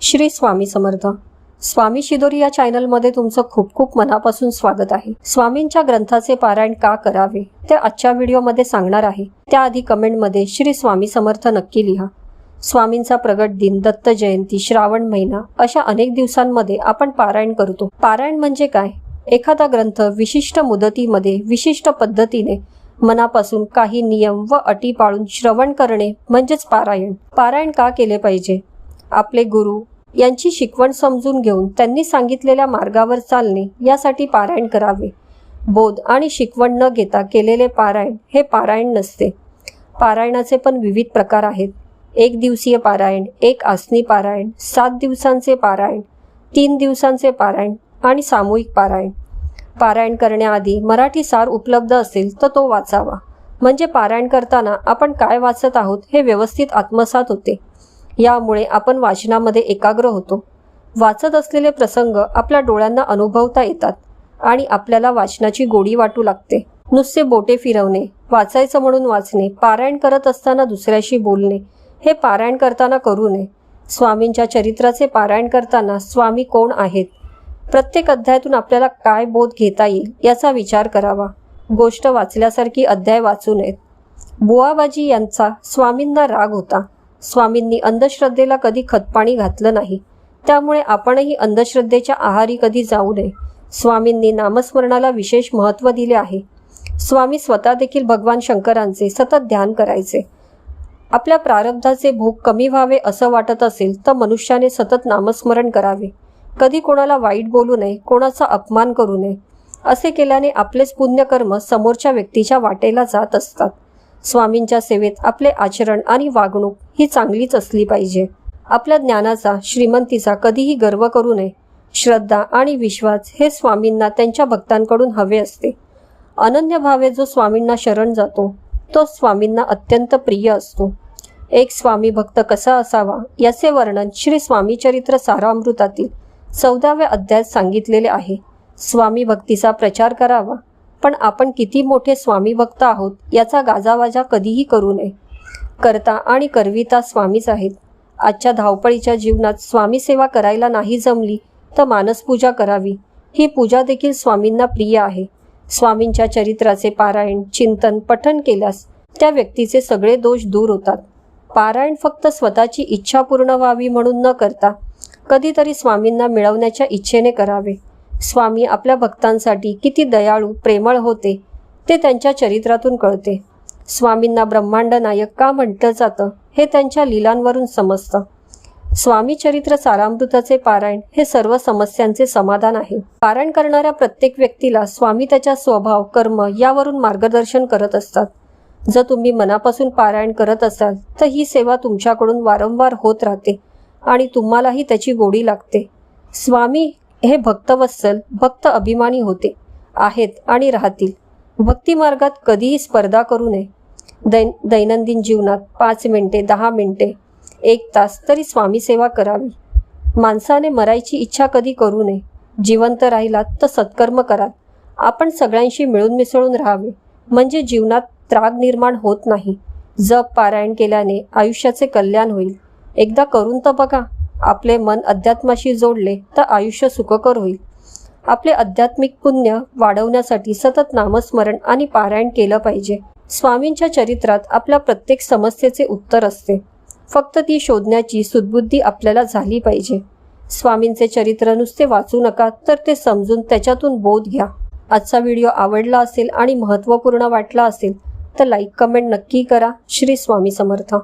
श्री स्वामी समर्थ. स्वामी शिदोरी या चॅनलमध्ये तुमचं खूप खूप मनापासून स्वागत आहे. स्वामींच्या ग्रंथाचे पारायण का करावे ते आजच्या व्हिडिओमध्ये सांगणार आहे. त्याआधी कमेंटमध्ये श्री स्वामी समर्थ नक्की लिहा. स्वामींचा प्रगट दिन, दत्त जयंती, श्रावण महिना अशा अनेक दिवसांमध्ये आपण पारायण करतो. पारायण म्हणजे काय? एखादा ग्रंथ विशिष्ट मुदतीमध्ये विशिष्ट पद्धतीने मनापासून काही नियम व अटी पाळून श्रवण करणे म्हणजेच पारायण. पारायण का केले पाहिजे? आपले गुरु यांची शिकवण समजून घेऊन त्यांनी सांगितलेल्या मार्गावर चालणे यासाठी पारायण करावे. बोध आणि शिकवण न घेता केलेले पारायण हे पारायण नसते. पारायणाचे पण विविध प्रकार आहेत. 1 दिवसीय पारायण, 1 आसनी पारायण, 7 दिवसांचे पारायण, 3 दिवसांचे पारायण आणि सामूहिक पारायण. पारायण करण्याआधी मराठी सार उपलब्ध असेल तर तो वाचावा. म्हणजे पारायण करताना आपण काय वाचत आहोत हे व्यवस्थित आत्मसात होते. यामुळे आपण वाचनामध्ये एकाग्र होतो. वाचत असलेले प्रसंग आपल्या डोळ्यांना अनुभवता येतात आणि आपल्याला वाचनाची गोडी वाटू लागते. नुसते बोटे फिरवणे, वाचायचं म्हणून वाचणे, पारायण करत असताना दुसऱ्याशी बोलणे हे पारायण करताना करू नये. स्वामींच्या चरित्राचे पारायण करताना स्वामी कोण आहेत, प्रत्येक अध्यायातून आपल्याला काय बोध घेता येईल याचा विचार करावा. गोष्ट वाचल्यासारखी अध्याय वाचू नयेत. बुवाबाजी यांचा स्वामींना राग होता. स्वामींनी अंधश्रद्धेला कधी खतपाणी घातलं नाही. त्यामुळे आपणही अंधश्रद्धेच्या आहारी कधी जाऊ नये. स्वामींनी नामस्मरणाला विशेष महत्त्व दिले आहे. स्वामी स्वतः देखील भगवान शंकरांचे सतत ध्यान करायचे. आपल्या प्रारब्धाचे भोग कमी व्हावे असं वाटत असेल तर मनुष्याने सतत नामस्मरण करावे. कधी कोणाला वाईट बोलू नये, कोणाचा अपमान करू नये. असे केल्याने आपलेच पुण्यकर्म समोरच्या व्यक्तीच्या वाटेला जात असतात. स्वामींच्या सेवेत आपले आचरण आणि वागणूक ही चांगलीच असली पाहिजे. आपल्या ज्ञानाचा, श्रीमंतीचा कधीही गर्व करू नये. श्रद्धा आणि विश्वास हे स्वामींना त्यांच्या भक्तांकडून हवे असते. अनन्य भावे जो स्वामींना शरण जातो तो स्वामींना अत्यंत प्रिय असतो. एक स्वामी भक्त कसा असावा याचे वर्णन श्री स्वामी चरित्र सारामृतातील 14व्या अध्यायात सांगितलेले आहे. स्वामी भक्तीचा प्रचार करावा, पण आपण किती मोठे स्वामी भक्त आहोत याचा गाजावाजा कधीही करू नये. करता आणि करविता स्वामीच आहेत. आजच्या धावपळीच्या जीवनात स्वामी सेवा करायला नाही जमली तर मानसपूजा करावी. ही पूजा देखील स्वामींना प्रिय आहे. स्वामींच्या चरित्राचे पारायण, चिंतन, पठण केल्यास त्या व्यक्तीचे सगळे दोष दूर होतात. पारायण फक्त स्वतःची इच्छा पूर्ण व्हावी म्हणून न करता कधीतरी स्वामींना मिळवण्याच्या इच्छेने करावे. स्वामी आपल्या भक्तांसाठी किती दयाळू, प्रेमळ होते ते त्यांच्या चरित्रातून कळते. स्वामींना ब्रह्मांड नायक का म्हटलं जातं हे त्यांच्या लीलांवरून समजतं. स्वामी चरित्र सारामृताचे पारायण हे सर्व समस्यांचे समाधान आहे. पारायण करणाऱ्या प्रत्येक व्यक्तीला स्वामी त्याच्या स्वभाव, कर्म यावरून मार्गदर्शन करत असतात. जर तुम्ही मनापासून पारायण करत असाल तर ही सेवा तुमच्याकडून वारंवार होत राहते आणि तुम्हालाही त्याची गोडी लागते. स्वामी हे भक्तवत्सल, भक्त अभिमानी होते, आहेत आणि राहतील. भक्ती मार्गात कधीही स्पर्धा करू नये. दैनंदिन जीवनात 5 मिनिटे, 10 मिनिटे, 1 तास तरी स्वामी सेवा करावी. माणसाने मरायची इच्छा कधी करू नये. जिवंत राहिलात तर सत्कर्म करा. आपण सगळ्यांशी मिळून मिसळून राहावे, म्हणजे जीवनात त्राग निर्माण होत नाही. जप पारायण केल्याने आयुष्याचे कल्याण होईल. एकदा करून तर बघा. आपले मन अध्यात्माशी जोडले तर आयुष्य सुखकर होईल. आपले आध्यात्मिक पुण्य वाढवण्यासाठी सतत नामस्मरण आणि पारायण केलं पाहिजे. स्वामींच्या चरित्रात आपल्या प्रत्येक समस्येचे उत्तर असते. फक्त ती शोधण्याची सुदबुद्धी आपल्याला झाली पाहिजे. स्वामींचे चरित्र नुसते वाचू नका, तर ते समजून त्याच्यातून बोध घ्या. आजचा व्हिडिओ आवडला असेल आणि महत्त्वपूर्ण वाटला असेल तर लाईक, कमेंट नक्की करा. श्री स्वामी समर्थ.